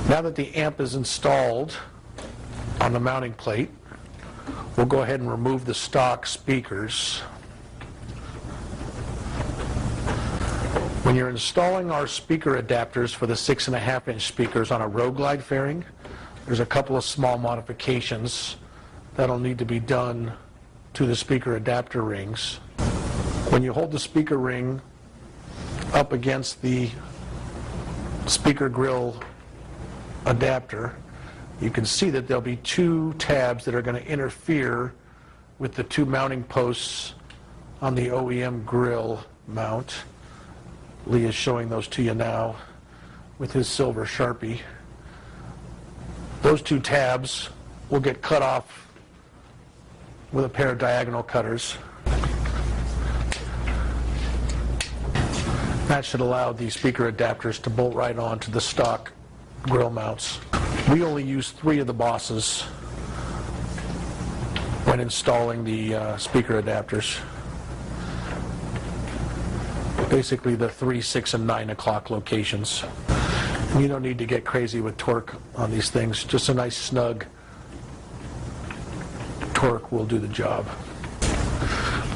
Now that the amp is installed on the mounting plate, we'll go ahead and remove the stock speakers. When you're installing our speaker adapters for the 6.5-inch speakers on a Road Glide fairing, there's a couple of small modifications that'll need to be done to the speaker adapter rings. When you hold the speaker ring up against the speaker grill adapter, you can see that there'll be two tabs that are going to interfere with the two mounting posts on the OEM grill mount. Lee is showing those to you now with his silver Sharpie. Those two tabs will get cut off with a pair of diagonal cutters. That should allow the speaker adapters to bolt right on to the stock grill mounts. We only use 3 of the bosses when installing the speaker adapters. Basically the 3, 6, and 9 o'clock locations. You don't need to get crazy with torque on these things. Just a nice snug torque will do the job.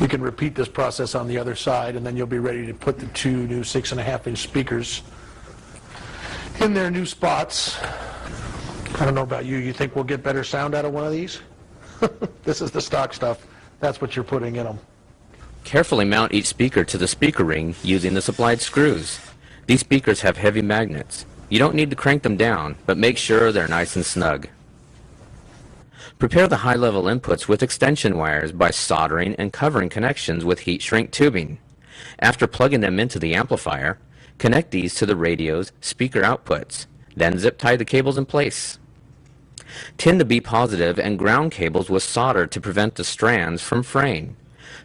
You can repeat this process on the other side, and then you'll be ready to put the 2 new 6.5-inch speakers in their new spots. I don't know about you. You think we'll get better sound out of one of these? This is the stock stuff. That's what you're putting in them. Carefully mount each speaker to the speaker ring using the supplied screws. These speakers have heavy magnets. You don't need to crank them down, but make sure they're nice and snug. Prepare the high-level inputs with extension wires by soldering and covering connections with heat shrink tubing. After plugging them into the amplifier, connect these to the radio's speaker outputs. Then zip tie the cables in place. Tin the B positive and ground cables with solder to prevent the strands from fraying.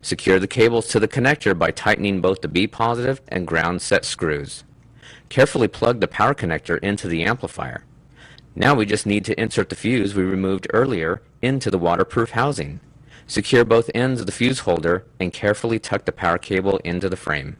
Secure the cables to the connector by tightening both the B positive and ground set screws. Carefully plug the power connector into the amplifier. Now we just need to insert the fuse we removed earlier into the waterproof housing. Secure both ends of the fuse holder and carefully tuck the power cable into the frame.